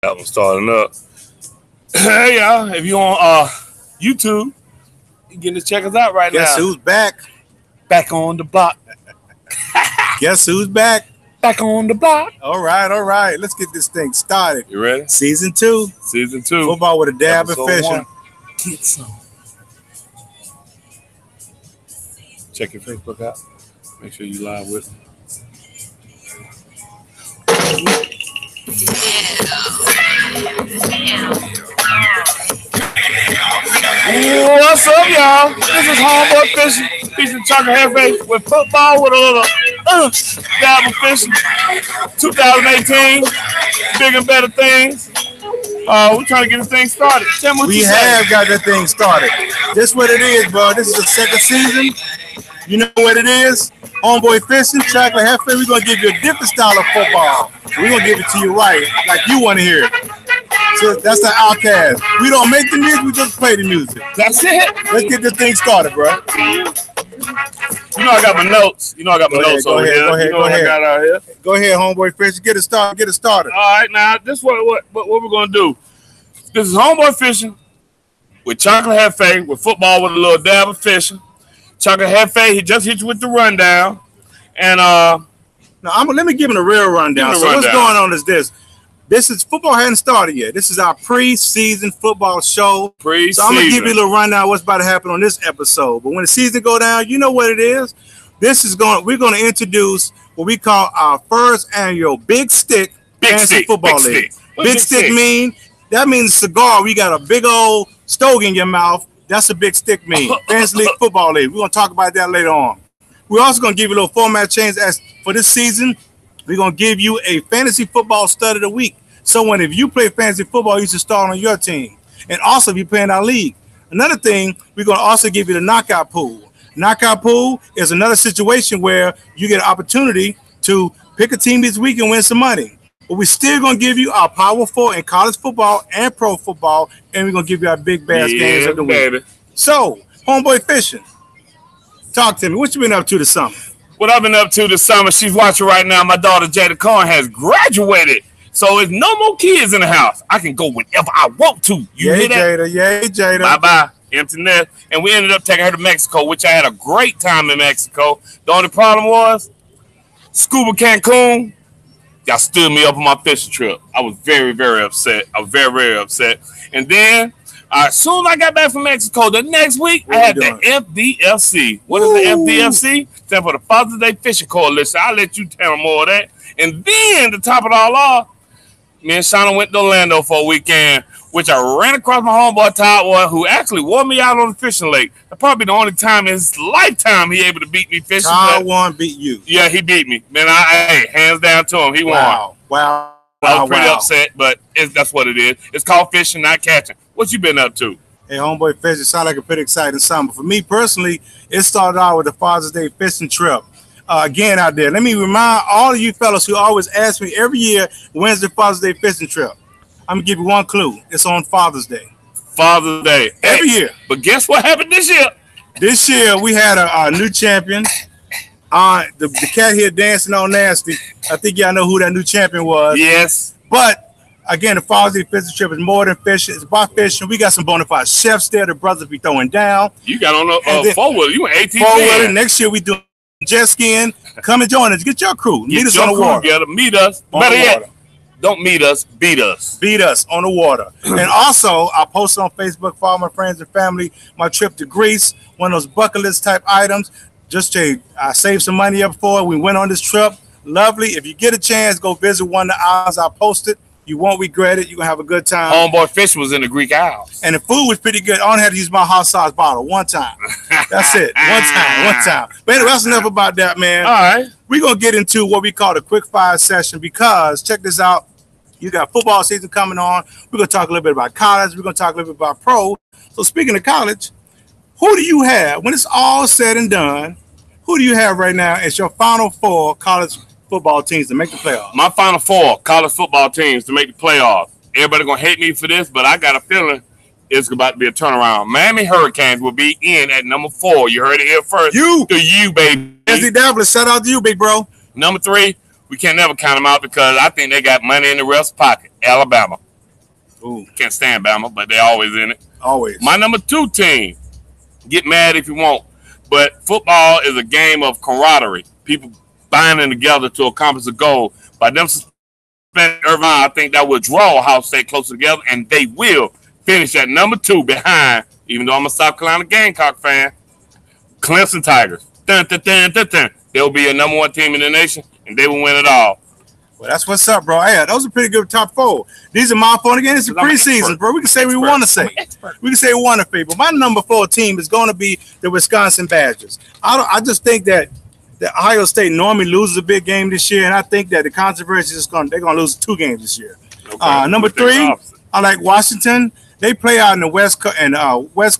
That was starting up. Hey y'all, if you on YouTube, you can to check us out right now. Guess who's back? Back on the block. Guess who's back? Back on the block. All right. Let's get this thing started. You ready? Season 2. Football with a dab of fishing. Get some. Check your Facebook out. Make sure you live with me. What's up, y'all? This is Homeboy Fishing. Fishing Chocolate Hefe with football with a little dab of fishing. 2018, bigger and better things. We're trying to get this thing started. We have got this thing started. This is what it is, bro. This is the second season. You know what it is? Homeboy Fishing, Chocolate Hefe. We're going to give you a different style of football. We're going to give it to you right, like you want to hear it. So that's the outcast. We don't make the music, we just play the music. That's it. Let's get this thing started, bro. You know I got my notes. Go ahead. Go ahead. Go ahead, Homeboy Fishing. Get it started. All right, now this is what we're gonna do. This is Homeboy Fishing with Chocolate Hefe with football with a little dab of fishing. Chocolate Hefe, he just hit you with the rundown, and now let me give him a real rundown. So what's going on is this. This is football hadn't started yet. This is our pre-season football show. So I'm gonna give you a little rundown of what's about to happen on this episode. But when the season go down, you know what it is. We're gonna introduce what we call our first annual Big Stick Fantasy Football League. Big stick means cigar. We got a big old stogie in your mouth. That's a big stick mean. Fantasy League Football League. We're gonna talk about that later on. We're also gonna give you a little format change as for this season. We're going to give you a fantasy football stud of the week. So if you play fantasy football, you should start on your team. And also, if you play in our league. Another thing, we're going to also give you the knockout pool. Knockout pool is another situation where you get an opportunity to pick a team this week and win some money. But we're still going to give you our Power 4 in college football and pro football. And we're going to give you our big bass games of the week. So, Homeboy Fishing, talk to me. What you been up to this summer? What I've been up to this summer, she's watching right now. My daughter, Jada Cohen, has graduated. So there's no more kids in the house. I can go whenever I want to. You hear that? Yay, Jada. Bye-bye. Empty nest. And we ended up taking her to Mexico, which I had a great time in Mexico. The only problem was, Scuba Cancun, y'all stood me up on my fishing trip. I was very, very upset. very, very upset. And then, as soon as I got back from Mexico, the next week, I had the FDFC. What is the FDFC? Stand for the Father's Day Fishing Coalition. I'll let you tell them more of that. And then, to top it all off, me and Shauna went to Orlando for a weekend, which I ran across my homeboy, Todd Ward, who actually wore me out on the fishing lake. That's probably the only time in his lifetime he able to beat me fishing. Todd Ward beat you. Yeah, he beat me. Man, hands down to him. He won. Wow. I was pretty upset, but that's what it is. It's called fishing, not catching. What you been up to? Hey, Homeboy Fishing, sound like a pretty exciting summer. For me personally, it started out with the Father's Day fishing trip. Again, out there, let me remind all of you fellas who always ask me every year, when's the Father's Day fishing trip? I'm going to give you one clue. It's on Father's Day. Father's Day. Every year. But guess what happened this year? This year, we had a new champion. The cat here dancing all nasty. I think y'all know who that new champion was. Yes. But again, the Father's Day fishing trip is more than fishing. It's about fishing. We got some bona fide chefs there. The brothers be throwing down. You got on the four-wheeler. You went 18. Four-wheeler. Next year, we do jet skiing. Come and join us. Get your crew. Meet us on the water. Meet us. Better yet, don't meet us. Beat us. Beat us on the water. And also, I posted on Facebook for all my friends and family my trip to Greece. One of those bucket list type items. I saved some money up for it. We went on this trip. Lovely. If you get a chance, go visit one of the islands I posted. You won't regret it. You're going to have a good time. Homeboy Fishing was in the Greek Isles. And the food was pretty good. I only had to use my hot sauce bottle one time. That's it. One time. But anyway, that's enough about that, man. All right. We're going to get into what we call the quick fire session because, check this out. You got football season coming on. We're going to talk a little bit about college. We're going to talk a little bit about pro. So speaking of college, who do you have, when it's all said and done, who do you have right now as your Final Four college football teams to make the playoffs? My Final Four college football teams to make the playoffs. Everybody gonna hate me for this, but I got a feeling it's about to be a turnaround. Miami Hurricanes will be in at number 4. You heard it here first. You, baby. Leslie Davlis, shout out to you, big bro. Number 3, we can't never count them out because I think they got money in the ref's pocket. Alabama. Ooh. Can't stand Bama, but they're always in it. Always. My number 2 team. Get mad if you want, but football is a game of camaraderie. People binding together to accomplish a goal. By them suspending Irvine, I think that will draw Ohio State closer together, and they will finish at number 2 behind, even though I'm a South Carolina Gamecock fan, Clemson Tigers. Dun, dun, dun, dun, dun. They'll be a number 1 team in the nation, and they will win it all. Well, that's what's up, bro. Yeah, those are pretty good top 4. These are my phone again. It's a preseason, bro. We can say we want to say. We can say we want to say. But my number 4 team is going to be the Wisconsin Badgers. I just think that Ohio State normally loses a big game this year, and I think that the controversy is they're going to lose 2 games this year. Okay. Number 3, I like Washington. They play out in the West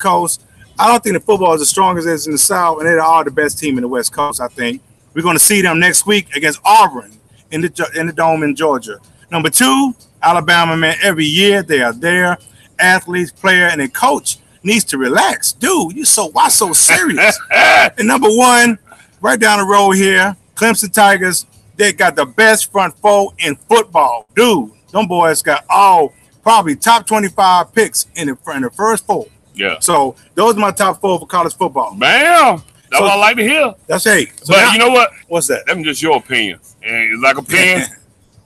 Coast. I don't think the football is as strong as it is in the South, and they're all the best team in the West Coast, I think. We're going to see them next week against Auburn in the Dome in Georgia. Number 2, Alabama, man. Every year they are there. Athletes, player, and a coach needs to relax. Dude, why so serious? And number 1, right down the road here, Clemson Tigers. They got the best front 4 in football. Dude, them boys got probably top 25 picks in the first 4. Yeah. So those are my top 4 for college football. Bam. That's what I like to hear. That's 8. So but you know what? What's that? Them just your opinions. And it's like opinions.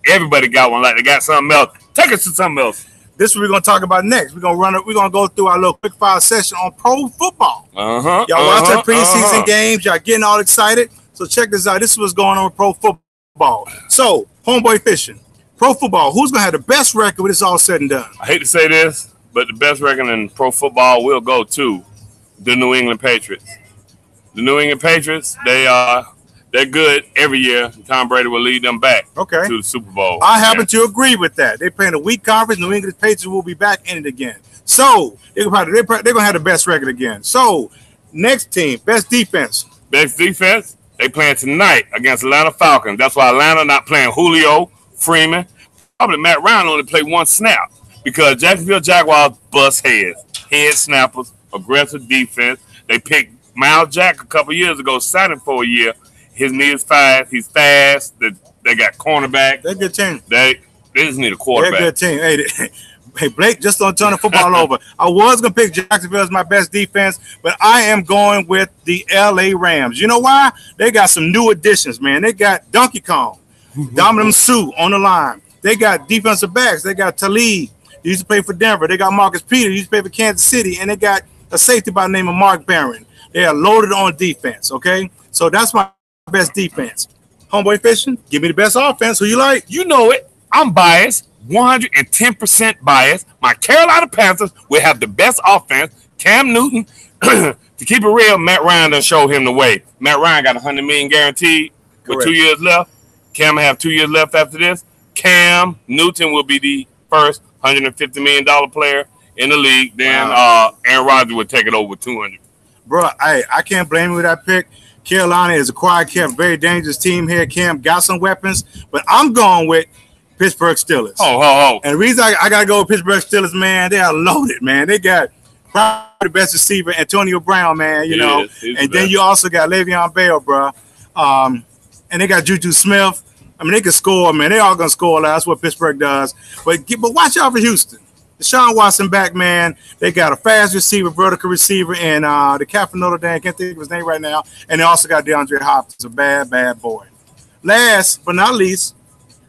Everybody got one. Like they got something else. Take us to something else. This is what we're gonna talk about next. We're gonna go through our little quick fire session on pro football. Y'all watch our preseason games. Y'all getting all excited. So check this out. This is what's going on with pro football. So, homeboy fishing. Pro football. Who's gonna have the best record when it's all said and done? I hate to say this, but the best record in pro football will go to the New England Patriots. The New England Patriots, they're good every year. Tom Brady will lead them back to the Super Bowl. I happen to agree with that. They're playing a weak conference. New England Patriots will be back in it again. So they're gonna have the best record again. So next team, best defense. Best defense. They playing tonight against Atlanta Falcons. That's why Atlanta not playing Julio, Freeman. Probably Matt Ryan only played 1 snap because Jacksonville Jaguars bust heads, head snappers, aggressive defense. They picked Miles Jack a couple years ago, signed him for a year. His knee is fast. He's fast. They got cornerback. They're a good team. They just need a quarterback. They're a good team. Hey, Blake, just don't turn the football over. I was going to pick Jacksonville as my best defense, but I am going with the L.A. Rams. You know why? They got some new additions, man. They got Donkey Kong, Dominic Sue on the line. They got defensive backs. They got Talib. He used to play for Denver. They got Marcus Peters. He used to play for Kansas City. And they got a safety by the name of Mark Barron. They are loaded on defense, okay? So that's my best defense. Homeboy fishing, give me the best offense. Who you like? You know it. I'm biased, 110% biased. My Carolina Panthers will have the best offense. Cam Newton, to keep it real, Matt Ryan done showed him the way. Matt Ryan got $100 million guaranteed with 2 years left. Cam will have 2 years left after this. Cam Newton will be the first $150 million player in the league. Then Aaron Rodgers will take it over with 200. Bro, I can't blame you with that pick. Carolina is a quiet camp, very dangerous team here. Cam got some weapons, but I'm going with Pittsburgh Steelers. And the reason I got to go with Pittsburgh Steelers, man, they are loaded, man. They got probably the best receiver, Antonio Brown, man, you know. And then you also got Le'Veon Bell, bro. And they got Juju Smith. I mean, they can score, man. They all going to score. That's what Pittsburgh does. But watch out for Houston. Deshaun Watson back, man. They got a fast receiver, vertical receiver, and the cat from Notre Dame. Can't think of his name right now. And they also got DeAndre Hopkins, a bad, bad boy. Last but not least,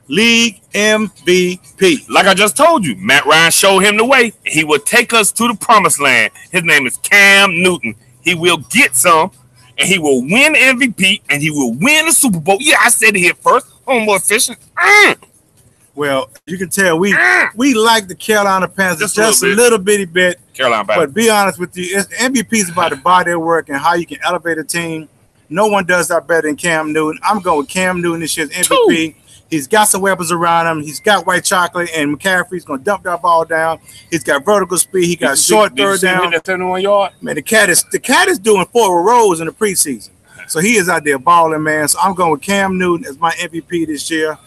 league MVP. Like I just told you, Matt Ryan showed him the way. He will take us to the promised land. His name is Cam Newton. He will get some, and he will win MVP, and he will win the Super Bowl. Yeah, I said it here first. Homeboy fishing. Well, you can tell we like the Carolina Panthers just a little bitty bit. Carolina Panthers. But be honest with you, MVP is about the body of work and how you can elevate a team. No one does that better than Cam Newton. I'm going with Cam Newton this year's MVP. He's got some weapons around him. He's got white chocolate, and McCaffrey's going to dump that ball down. He's got vertical speed. He got short third down. That 71 yard? Man, the cat is doing 4 rows in the preseason. So he is out there balling, man. So I'm going with Cam Newton as my MVP this year.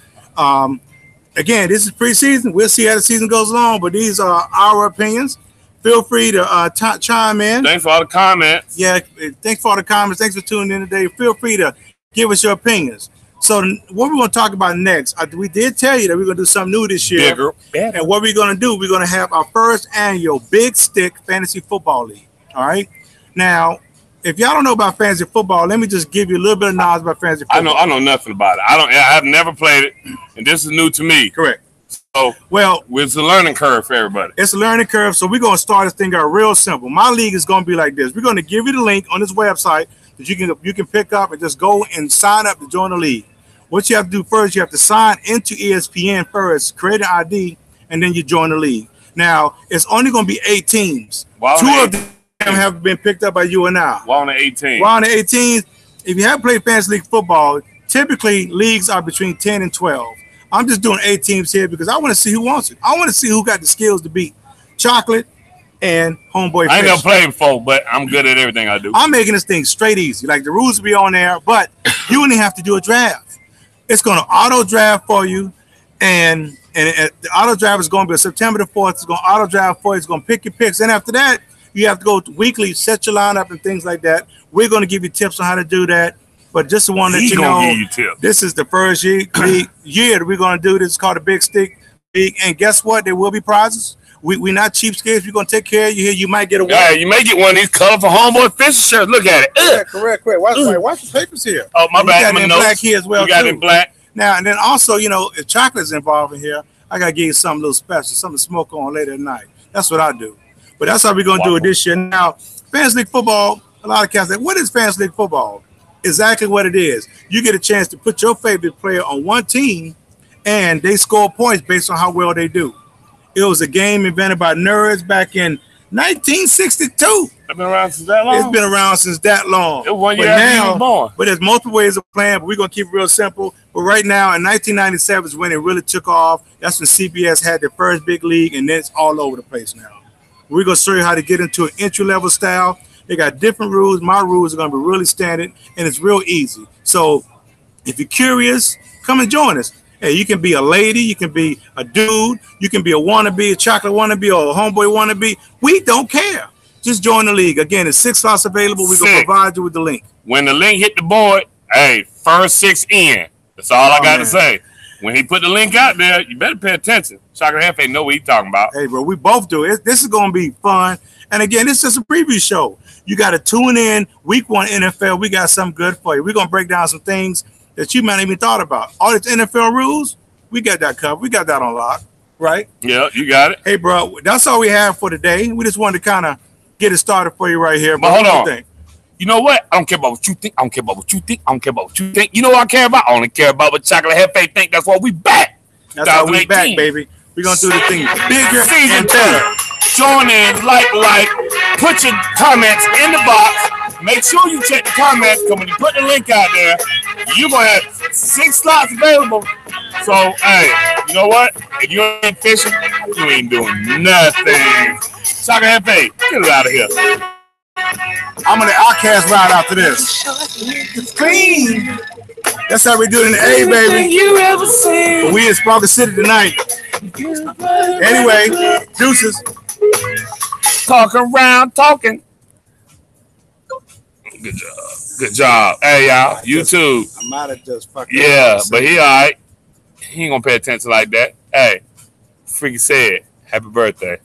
Again, this is preseason. We'll see how the season goes along, but these are our opinions. Feel free to chime in. Thanks for all the comments. Yeah, thanks for all the comments. Thanks for tuning in today. Feel free to give us your opinions. So what we're going to talk about next, we did tell you that we're going to do something new this year. Bigger, better. And what we're going to do, we're going to have our first annual Big Stick Fantasy Football League. All right. Now, if y'all don't know about fantasy football, let me just give you a little bit of knowledge about fantasy football. I know nothing about it. I've never played it, and this is new to me. Correct. So, well, it's a learning curve for everybody. It's a learning curve, so we're going to start this thing out real simple. My league is going to be like this. We're going to give you the link on this website that you can pick up and just go and sign up to join the league. What you have to do first, you have to sign into ESPN first, create an ID, and then you join the league. Now, it's only going to be 8 teams. Two of them have been picked up by you and I. We're on the 18. We're on the 18. If you haven't played fantasy league football, typically leagues are between 10 and 12. I'm just doing 8 teams here because I want to see who wants it. I want to see who got the skills to beat Chocolate and Homeboy. I ain't never played before, but I'm good at everything I do. I'm making this thing straight easy. Like the rules will be on there, but you only have to do a draft. It's going to auto draft for you, and the auto draft is going to be September the 4th. It's going to auto draft for you. It's going to pick your picks, and after that, you have to go weekly, set your lineup and things like that. We're going to give you tips on how to do that. But just to want to let you know, this is the first year that we're going to do this. It's called the Big Stick League. And guess what? There will be prizes. We're not cheapskates. We're going to take care of you here. You might get a one. Yeah, you may get one of these colorful Homeboy Fisher shirts. Look at it. Yeah, correct. Watch the papers here. Oh, my bad. You got it in black here as well. You got it in black. Now, and then also, if chocolate's involved in here, I got to give you something a little special, something to smoke on later at night. That's what I do. But that's how we're going to do it this year. Now, fantasy league football, a lot of cats say, what is fantasy league football? Exactly what it is. You get a chance to put your favorite player on one team, and they score points based on how well they do. It was a game invented by nerds back in 1962. It's been around since that long? It's been around since that long. It was 1 year after you were born. But there's multiple ways of playing, but we're going to keep it real simple. But right now, in 1997 is when it really took off. That's when CBS had their first big league, and then it's all over the place now. We're going to show you how to get into an entry-level style. They got different rules. My rules are going to be really standard, and it's real easy. So if you're curious, come and join us. Hey, you can be a lady. You can be a dude. You can be a wannabe, a chocolate wannabe, or a homeboy wannabe. We don't care. Just join the league. Again, it's 6 slots available. We're going to provide you with the link. When the link hit the board, hey, first 6 in. That's all I got to say. When he put the link out there, you better pay attention. Chocolate Hefe know what he's talking about. Hey, bro, we both do it. This is going to be fun. And again, it's just a preview show. You got to tune in. Week 1 NFL, we got something good for you. We're going to break down some things that you might not even thought about. All these NFL rules, we got that covered. We got that on lock, right? Yeah, you got it. Hey, bro, that's all we have for today. We just wanted to kind of get it started for you right here. But hold on. You know what? I don't care about what you think. I don't care about what you think. I don't care about what you think. You know what I care about? I only care about what Chocolate Hefe think. That's why we back. That's why we back, baby. We're going to do the thing bigger Season and better. Join in, like, put your comments in the box. Make sure you check the comments, because when you put the link out there, you're going to have 6 slots available. So, hey, you know what? If you ain't fishing, you ain't doing nothing. Chocolate Hefe, get it out of here. I'm going to outcast ride after this. It's clean. That's how we do it in the A, baby. You ever seen? But we in Sparkle City tonight. Anyway, deuces. Talking around, talking. Good job. Good job. Hey, y'all. YouTube. I might have just fucking. Yeah, but he all right. He ain't going to pay attention like that. Hey, freaking said, happy birthday.